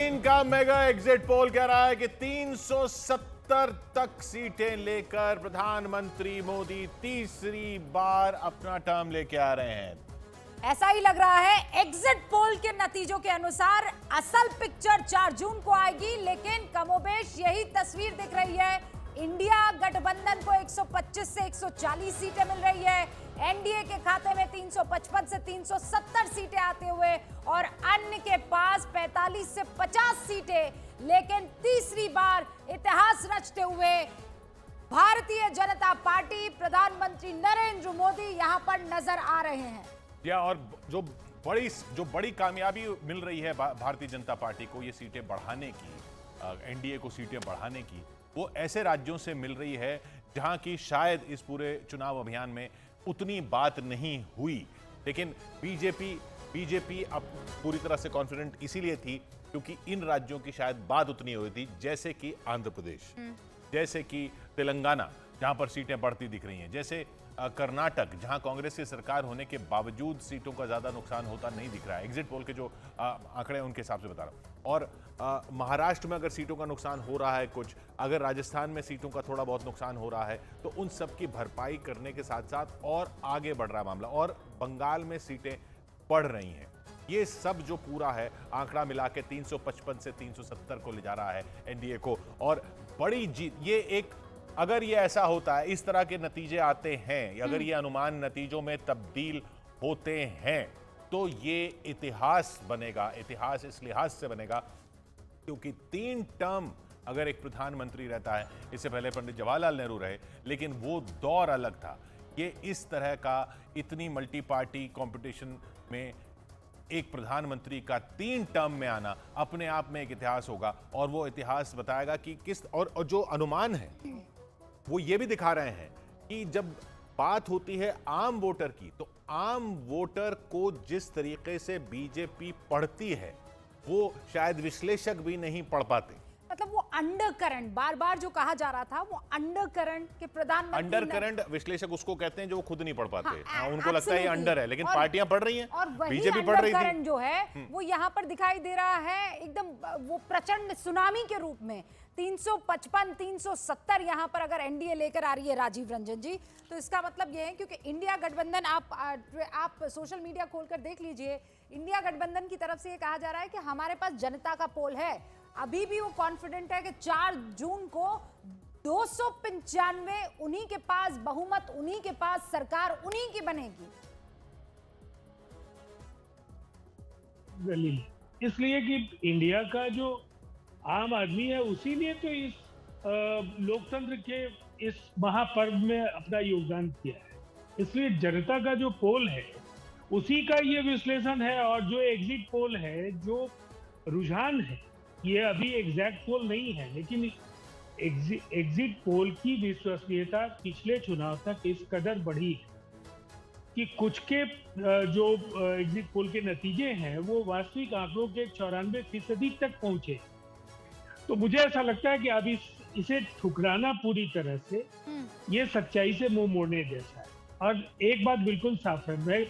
Magazine का mega exit poll कह रहा है कि 370 तक सीटें लेकर प्रधानमंत्री मोदी तीसरी बार अपना टर्म लेके आ रहे हैं। ऐसा ही लग रहा है। एग्जिट पोल के नतीजों के अनुसार असल पिक्चर 4 जून को आएगी, लेकिन कमोबेश यही तस्वीर दिख रही है। इंडिया गठबंधन को 125 से 140 सीटें मिल रही है, एनडीए के खाते में 355 से 370 सीटें आते हुए, और अन्य के पास 45 से 50 सीटें। लेकिन तीसरी बार इतिहास रचते हुए भारतीय जनता पार्टी, प्रधानमंत्री नरेंद्र मोदी यहां पर नजर आ रहे हैं। और जो बड़ी कामयाबी मिल रही है भारतीय जनता पार्टी को ये सीटें बढ़ाने की, एनडीए को सीटें बढ़ाने की, वो ऐसे राज्यों से मिल रही है जहां की शायद इस पूरे चुनाव अभियान में उतनी बात नहीं हुई। लेकिन बीजेपी अब पूरी तरह से कॉन्फिडेंट इसीलिए थी क्योंकि इन राज्यों की शायद बात उतनी हुई थी, जैसे कि आंध्र प्रदेश, जैसे कि तेलंगाना जहां पर सीटें बढ़ती दिख रही हैं, जैसे कर्नाटक जहां कांग्रेस की सरकार होने के बावजूद सीटों का ज्यादा नुकसान होता नहीं दिख रहा है। एग्जिट पोल के जो आंकड़े उनके हिसाब से बता रहा हूं। और महाराष्ट्र में अगर सीटों का नुकसान हो रहा है कुछ, अगर राजस्थान में सीटों का थोड़ा बहुत नुकसान हो रहा है, तो उन सब की भरपाई करने के साथ साथ और आगे बढ़ रहा है मामला, और बंगाल में सीटें बढ़ रही हैं। ये सब जो पूरा है आंकड़ा मिला के 355 से 370 को ले जा रहा है एनडीए को, और बड़ी जीत। ये एक, अगर ये ऐसा होता है, इस तरह के नतीजे आते हैं, अगर ये अनुमान नतीजों में तब्दील होते हैं, तो ये इतिहास बनेगा। इतिहास इस लिहाज से बनेगा क्योंकि 3 टर्म अगर एक प्रधानमंत्री रहता है, इससे पहले पंडित जवाहरलाल नेहरू रहे, लेकिन वो दौर अलग था। ये इस तरह का इतनी मल्टी पार्टी कंपटीशन में एक प्रधानमंत्री का 3 टर्म में आना अपने आप में एक इतिहास होगा, और वो इतिहास बताएगा कि किस, और जो अनुमान है वो ये भी दिखा रहे हैं कि जब बात होती है आम वोटर की, तो आम वोटर को जिस तरीके से बीजेपी पढ़ती है वो शायद विश्लेषक भी नहीं पढ़ पाते। मतलब वो अंडर करंट, बार बार जो कहा जा रहा था, वो अंडर करंट के प्रधानमंत्री, अंडर करंट विश्लेषक उसको कहते हैं जो खुद नहीं पढ़ पाते। उनको लगता है ये अंडर है, लेकिन पार्टियां पढ़ रही हैं, और बीजेपी पढ़ रही थी। जो है वो यहाँ पर दिखाई दे रहा है एकदम वो प्रचंड सुनामी के रूप में। 355 370 यहाँ पर अगर एनडीए लेकर आ रही है राजीव रंजन जी, तो इसका मतलब ये है, क्योंकि इंडिया गठबंधन, आप सोशल मीडिया खोलकर देख लीजिए, इंडिया गठबंधन की तरफ से ये कहा जा रहा है कि हमारे पास जनता का पोल है। अभी भी वो कॉन्फिडेंट है कि 4 जून को 295 उन्हीं के पास बहुमत, उन्हीं के पास सरकार, उन्हीं की बनेगी। इसलिए कि इंडिया का जो आम आदमी है, उसी ने तो इस लोकतंत्र के इस महापर्व में अपना योगदान किया है। इसलिए जनता का जो पोल है उसी का ये विश्लेषण है, और जो एग्जिट पोल है, जो रुझान है, ये अभी एग्जैक्ट पोल नहीं है, लेकिन एग्जिट पोल की विश्वसनीयता पिछले चुनाव तक इस कदर बढ़ी है कि कुछ के जो एग्जिट पोल के नतीजे हैं वो वास्तविक आंकड़ों के 94% तक पहुंचे। तो मुझे ऐसा लगता है कि अब इसे ठुकराना पूरी तरह से ये सच्चाई से मुंह मोड़ने जैसा है। और एक बात बिल्कुल साफ है, मैं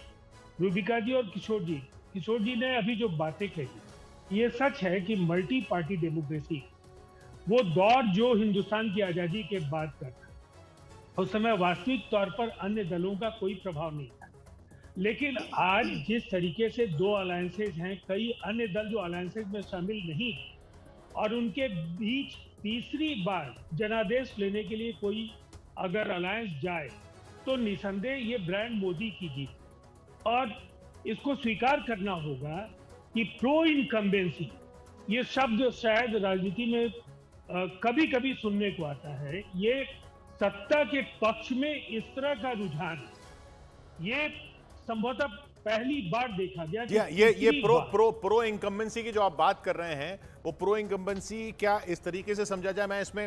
रूबिका जी और किशोर जी ने अभी जो बातें कही, ये सच है कि मल्टी पार्टी डेमोक्रेसी वो दौर जो हिंदुस्तान की आजादी के बाद का था, उस समय वास्तविक तौर पर अन्य दलों का कोई प्रभाव नहीं था। लेकिन आज जिस तरीके से 2 अलायंसेज हैं, कई अन्य दल जो अलायंसेज में शामिल नहीं है, और उनके बीच तीसरी बार जनादेश लेने के लिए कोई अगर अलायंस जाए, तो निसंदेह ये ब्रांड मोदी की जीत। और इसको स्वीकार करना होगा कि प्रो इनकम्बेंसी ये शब्द शायद राजनीति में कभी कभी सुनने को आता है। ये सत्ता के पक्ष में इस तरह का रुझान, ये संभवतः पहली बार देखा गया। ये प्रो इनकम्बेंसी की जो आप बात कर रहे हैं, वो प्रो इनकम्बेंसी क्या इस तरीके से समझा जाए? मैं इसमें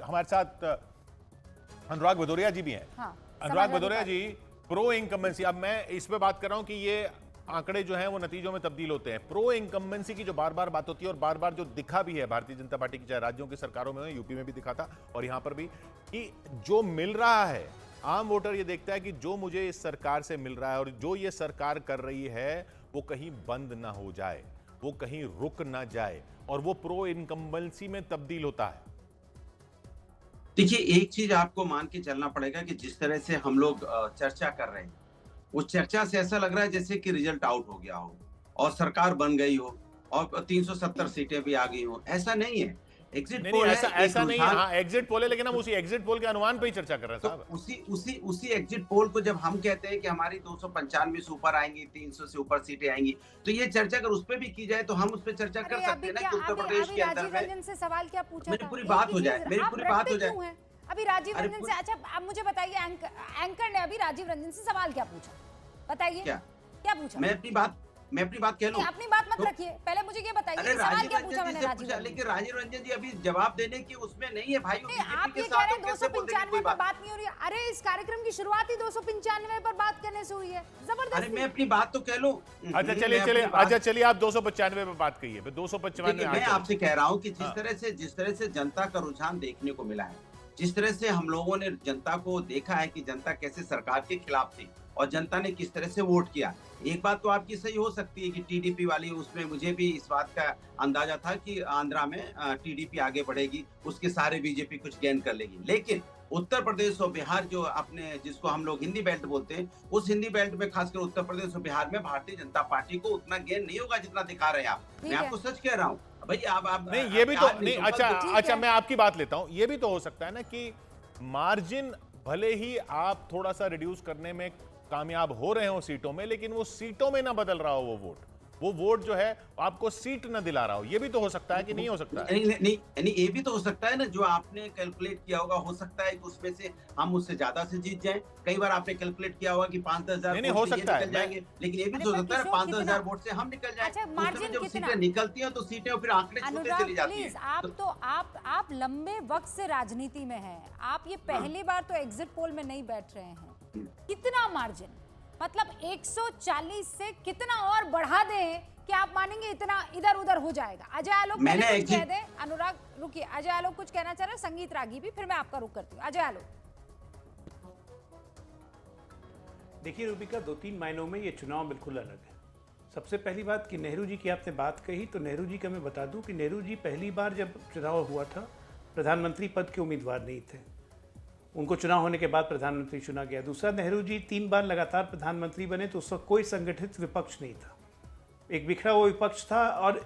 हमारे साथ अनुराग भदौरिया जी भी हैं। हाँ, अनुराग भदौरिया जी, प्रो इनकम्बेंसी, अब मैं इस पे बात कर रहा हूं कि ये आंकड़े जो हैं वो नतीजों में तब्दील होते हैं। प्रो इनकम्बेंसी की जो बार बार बात होती है, और बार बार जो दिखा भी है भारतीय जनता पार्टी की, चाहे राज्यों की सरकारों में, यूपी में भी दिखा था और यहां पर भी, कि जो मिल रहा है आम वोटर ये देखता है कि जो मुझे इस सरकार से मिल रहा है और जो ये सरकार कर रही है वो कहीं बंद ना हो जाए, वो कहीं रुक ना जाए और वो प्रो इनकम्बेंसी में तब्दील होता है? देखिए, एक चीज आपको मान के चलना पड़ेगा कि जिस तरह से हम लोग चर्चा कर रहे हैं, उस चर्चा से ऐसा लग रहा है जैसे कि रिजल्ट आउट हो गया हो और सरकार बन गई हो और 370 सीटें भी आ गई हो। ऐसा नहीं है। एग्जिट नहीं पोल नहीं, है, ऐसा एक नहीं है। रुझान। हाँ, एग्जिट पोल है, लेकिन हम उसी एग्जिट पोल के अनुमान पे ही चर्चा कर रहे हैं तो साहब। उसी एग्जिट पोल को जब हम कहते हैं कि हमारी 295 से ऊपर आएंगी, 300 से ऊपर सीटें आएंगी, तो ये चर्चा अगर उस पर भी की जाए तो हम उस पर चर्चा अरे कर सकते अभी हैं ना क्या कि उत्तर प्रदेश अभी के अंदर राजीव में रंजन से सवाल क्या पूछा मेरी था? पूरी एक बात ही हो जाए, चीज, मेरी आप पूरी बात रटते हो जाए। क्यों हैं? अभी राजीव अरे रंजन से, अच्छा आप मुझे बताइए, एंकर ने अभी राजीव रंजन से सवाल क्या पूछा? बताइए क्या पूछा? मैं अपनी बात कह लूं? नहीं, अपनी बात मत तो- रखिए, पहले मुझे ये बताइए अरे कि सवाल राजीव क्या पूछा रंजन मैंने जी से राजीव पूछा, रंजन लेकिन राजीव रंजन जी अभी जवाब देने की उसमें नहीं है भाई। नहीं, आप ये कह रहे हैं 295 पर बात नहीं हो रही है। अरे इस कार्यक्रम की शुरुआत ही 295 पर बात करने से हुई है, अरे जबरदस्त। मैं अपनी बात तो कह लूं। अच्छा चलिए आप 295 पे बात कहिए, 295 देखिए, मैं आपसे कह रहा हूं कि जिस तरह से जनता का रुझान देखने को मिला है, जिस तरह से हम लोगों ने जनता को देखा है कि जनता कैसे सरकार के खिलाफ थी और जनता ने किस तरह से वोट किया। एक बात तो आपकी सही हो सकती है कि टीडीपी वाली, उसमें मुझे भी इस बात का अंदाजा था कि आंध्रा में टीडीपी आगे बढ़ेगी, उसके सारे बीजेपी कुछ गेन कर लेगी। लेकिन उत्तर प्रदेश और बिहार जो अपने जिसको हम लोग हिंदी बेल्ट बोलते हैं, उस हिंदी बेल्ट में खासकर उत्तर प्रदेश और बिहार में भारतीय जनता पार्टी को उतना गेन नहीं होगा जितना दिखा रहे हैं आप। मैं आपको सच कह रहा हूँ भैया। आप नहीं, ये भी तो नहीं। ठीक अच्छा है। मैं आपकी बात लेता हूं। ये भी तो हो सकता है ना कि मार्जिन भले ही आप थोड़ा सा रिड्यूस करने में कामयाब हो रहे हो सीटों में, लेकिन वो सीटों में ना बदल रहा हो वो वोट जो है आपको सीट ना दिला रहा हो। ये भी तो हो सकता है कि नहीं हो सकता है? नहीं, ये भी तो हो सकता है ना, जो आपने कैलकुलेट किया होगा, हो सकता है कि उसमें से हम उससे ज्यादा से जीत जाएं। कई बार आपने कैलकुलेट किया होगा कि 5-10 हजार नहीं, हो वोट से ये सकता है। निकल जाएंगे, लेकिन ये भी अरे तो हो पर सकता है किशोर 5-10 हजार कितना? वोट से हम निकल जाएं। अच्छा, उस मार्जिन समय जब कितना? सीटें निकलती हैं तो सीटें फिर आंकड़े छूते अनुराग चली जाती प्लीज, हैं। आप लंबे वक्त से राजनीति में हैं, आप ये पहली बार तो एग्जिट पोल में नहीं बैठ रहे हैं। कितना मार्जिन, मतलब 140 से कितना और बढ़ा दें कि आप मानेंगे इतना इधर उधर हो जाएगा? अजय आलोक मैंने पहले कुछ कह exit- दे। अनुराग रुकिए, अजय आलोक कुछ कहना चाह रहे हैं, संगीत रागी भी, फिर मैं आपका रुख करती हूँ। अजय आलोक। देखिए रूबिका, 2-3 मायनों में ये चुनाव बिल्कुल अलग है। सबसे पहली बात कि नेहरू जी की आपने बात कही, तो नेहरू जी का मैं बता दूं कि नेहरू जी पहली बार जब चुनाव हुआ था, प्रधानमंत्री पद के उम्मीदवार नहीं थे। उनको चुनाव होने के बाद प्रधानमंत्री चुना गया। दूसरा, नेहरू जी 3 बार लगातार प्रधानमंत्री बने तो उस वक्त कोई संगठित विपक्ष नहीं था, एक बिखरा हुआ विपक्ष था, और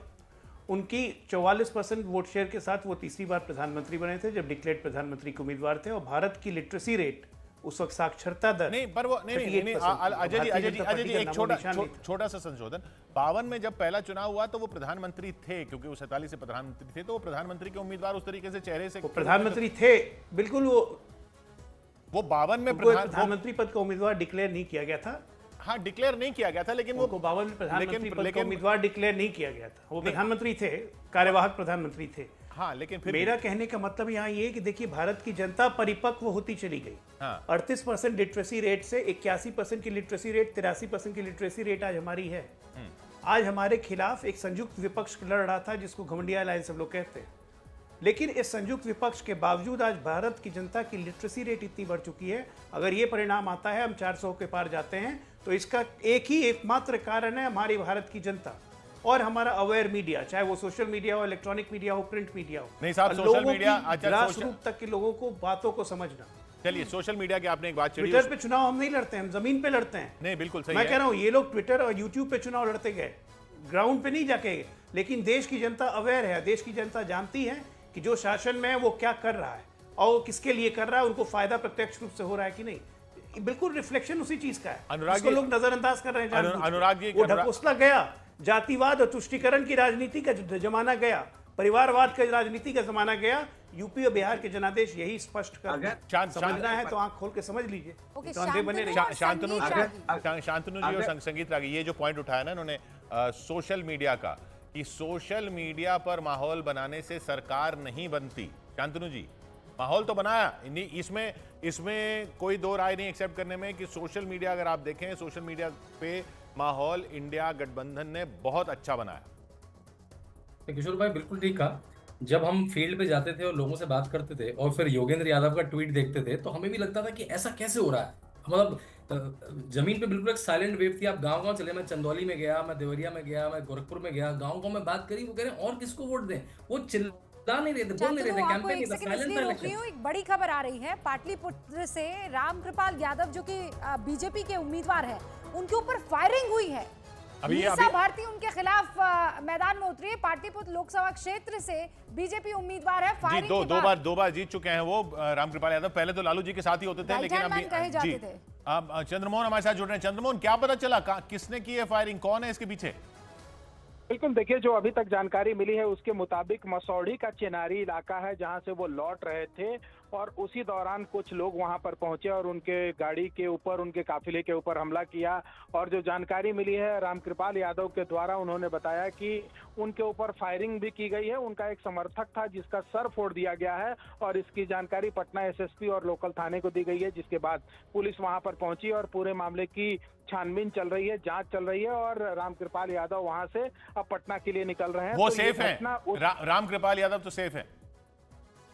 उनकी 44% वोट शेयर के साथ वो तीसरी बार प्रधानमंत्री बने थे जब डिक्लेयर्ड प्रधानमंत्री के उम्मीदवार थे। और भारत की लिटरेसी रेट उस वक्त, साक्षरता दर नहीं, पर वो नहीं, 38% अजय जी एक छोटा छोटा सा संशोधन। 52 में जब पहला चुनाव हुआ तो वो प्रधानमंत्री थे, क्योंकि वो 47 से प्रधानमंत्री थे, तो वो प्रधानमंत्री के उम्मीदवार उस तरीके से चेहरे से प्रधानमंत्री थे बिल्कुल। वो 52 में प्रधानमंत्री पद का उम्मीदवार डिक्लेयर नहीं किया गया था। हाँ, डिक्लेयर नहीं किया गया था, लेकिन वो 52 में प्रधानमंत्री पद का उम्मीदवार डिक्लेयर नहीं किया गया था। वो प्रधानमंत्री थे, कार्यवाहक प्रधानमंत्री थे। हाँ, लेकिन फिर मेरा कहने का मतलब यहाँ ये है कि देखिए, भारत की जनता परिपक्व होती चली गई। हाँ। 38% लिटरेसी रेट से 81% की लिटरेसी रेट, 83% की लिटरेसी रेट आज हमारी है। आज हमारे खिलाफ एक संयुक्त विपक्ष लड़ रहा था जिसको घमंडिया अलायंस सब लोग कहते हैं। लेकिन इस संयुक्त विपक्ष के बावजूद आज भारत की जनता की लिटरेसी रेट इतनी बढ़ चुकी है, अगर ये परिणाम आता है, हम 400 के पार जाते हैं, तो इसका एकमात्र कारण है हमारी भारत की जनता और हमारा अवेयर मीडिया, चाहे वो सोशल मीडिया हो, इलेक्ट्रॉनिक मीडिया हो, प्रिंट मीडिया हो। नहीं साहब, सोशल मीडिया, ग्रास रूट तक के लोगों को, बातों को समझना। चलिए, सोशल मीडिया की आपने एक बात छेड़ी। ट्विटर पे चुनाव हम नहीं लड़ते हैं, हम जमीन पे लड़ते हैं। नहीं, बिल्कुल सही मैं है। कह रहा हूँ, ये लोग ट्विटर और यूट्यूब पे चुनाव लड़ते गए, ग्राउंड पे नहीं जाके गए। लेकिन देश की जनता अवेयर है, देश की जनता जानती है कि जो शासन में है वो क्या कर रहा है और किसके लिए कर रहा है, उनको फायदा प्रत्यक्ष रूप से हो रहा है कि नहीं। बिल्कुल रिफ्लेक्शन उसी चीज का है। अनुराग इसको जी- लोग नजरअंदाज कर रहे हैं जानबूझ के। अनुराग जी- वो ढकोसला गया, जातिवाद और तुष्टीकरण की राजनीति का जमाना गया, परिवारवाद का राजनीति का जमाना गया। यूपी और बिहार के जनादेश यही स्पष्ट कर समझना है तो आंख खोल के समझ लीजिए, ओके, तो अंधे बने रहिए। शांतनु जी और संगीत रागी, ये जो पॉइंट उठाया ना इन्होंने सोशल मीडिया का, कि सोशल मीडिया पर माहौल बनाने से सरकार नहीं बनती। शांतनु जी, माहौल तो बनाया, इसमें कोई दो राय नहीं एक्सेप्ट करने में कि सोशल मीडिया, अगर आप देखें सोशल मीडिया पे माहौल इंडिया गठबंधन ने बहुत अच्छा बनाया। किशोर भाई बिल्कुल ठीक कहा। जब हम फील्ड पे जाते थे और लोगों से बात करते थे और फिर योगेंद्र यादव का ट्वीट देखते थे तो हमें भी लगता था कि ऐसा कैसे हो रहा है। मतलब जमीन पे बिल्कुल एक साइलेंट वेव थी। आप गांव-गांव चले, मैं चंदौली में गया, मैं देवरिया में गया, मैं गोरखपुर में गया, गांव-गांव में बात करी, वो कह रहे हैं और किसको वोट दें? वो चिल्ला नहीं रहे थे, बोल नहीं रहे थे, आपको कैंपेन एक नहीं था, सेकंड साइलेंट इसलिए था रोक रही इलेक्शन। हूँ, एक बड़ी खबर आ रही है पाटलिपुत्र से। रामकृपाल यादव जो कि बीजेपी के उम्मीदवार हैं, उनके ऊपर फायरिंग हुई है। मीसा भारती उनके खिलाफ मैदान में उतरी है। पाटलिपुत्र लोकसभा क्षेत्र से बीजेपी उम्मीदवार है। जी, फायरिंग के दो बार जीत चुके हैं वो रामकृपाल यादव। पहले तो लालू जी के साथ ही होते थे, लेकिन भाईजान कहे जाते थे। अब चंद्रमोहन हमारे साथ जुड़ रहे हैं। चंद्रमोहन, क्या पता चला किसने की है फायरिंग, कौन है इसके पीछे? बिल्कुल, देखिए जो अभी तक जानकारी मिली है उसके मुताबिक मसौढ़ी का चेनारी इलाका है जहां से वो लौट रहे थे और उसी दौरान कुछ लोग वहां पर पहुंचे और उनके गाड़ी के ऊपर, उनके काफिले के ऊपर हमला किया। और जो जानकारी मिली है रामकृपाल यादव के द्वारा, उन्होंने बताया कि उनके ऊपर फायरिंग भी की गई है। उनका एक समर्थक था जिसका सर फोड़ दिया गया है और इसकी जानकारी पटना एसएसपी और लोकल थाने को दी गई है, जिसके बाद पुलिस वहां पर पहुंची और पूरे मामले की छानबीन चल रही है, जांच चल रही है और रामकृपाल यादव वहां से अब पटना के लिए निकल रहे हैं। वो तो सेफ है? रामकृपाल यादव तो सेफ है?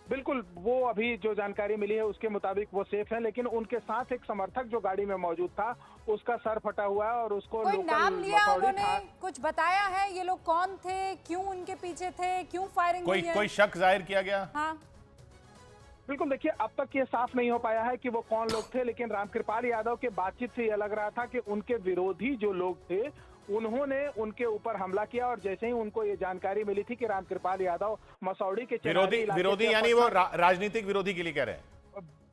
बिल्कुल, वो अभी जो जानकारी मिली है उसके मुताबिक वो सेफ है, लेकिन उनके साथ एक समर्थक जो गाड़ी में मौजूद था उसका सर फटा हुआ है और उसको कोई नाम लिया उन्होंने, था। कुछ बताया है ये लोग कौन थे, क्यों उनके पीछे थे, क्यों फायरिंग हुई है? कोई शक जाहिर किया गया? हाँ, बिल्कुल, देखिए अब तक ये साफ नहीं हो पाया है कि वो कौन लोग थे, लेकिन रामकृपाल यादव के बातचीत से ये लग रहा था कि उनके विरोधी जो लोग थे उन्होंने उनके ऊपर हमला किया और जैसे ही उनको ये जानकारी मिली थी कि रामकृपाल यादव मसौढ़ी के विरोधी यानी वो राजनीतिक विरोधी के लिए कह रहे हैं?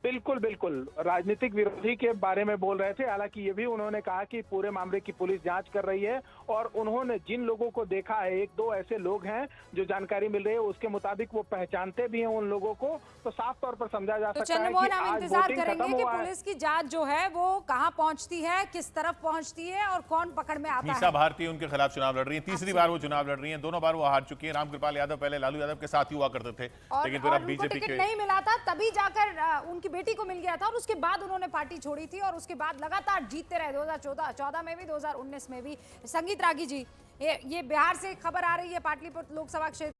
बिल्कुल बिल्कुल, राजनीतिक विरोधी के बारे में बोल रहे थे। हालांकि ये भी उन्होंने कहा कि पूरे मामले की पुलिस जांच कर रही है और उन्होंने जिन लोगों को देखा है, एक दो ऐसे लोग हैं जो जानकारी मिल रही है उसके मुताबिक वो पहचानते भी हैं उन लोगों को, तो साफ तौर पर समझा जा सकता है कि चंद्रमोहन, हम आज इंतजार वोटिंग करेंगे खत्म कि हुआ है। पुलिस की जांच जो है वो कहां पहुंचती है, किस तरफ पहुंचती है और कौन पकड़ में आता मीसा है। भारती उनके खिलाफ चुनाव लड़ रही है, तीसरी बार वो चुनाव लड़ रही है। दोनों बार वो हार चुकी है। रामकृपाल यादव पहले लालू यादव के साथ ही हुआ करते थे, लेकिन फिर अब उनको बीजेपी टिकट के नहीं मिला था, तभी जाकर उनकी बेटी को मिल गया था और उसके बाद उन्होंने पार्टी छोड़ी थी और उसके बाद लगातार जीतते रहे। 2014 में भी, 2019 में भी। संगीत रागी जी, ये बिहार से खबर आ रही है, पाटलिपुत्र लोकसभा क्षेत्र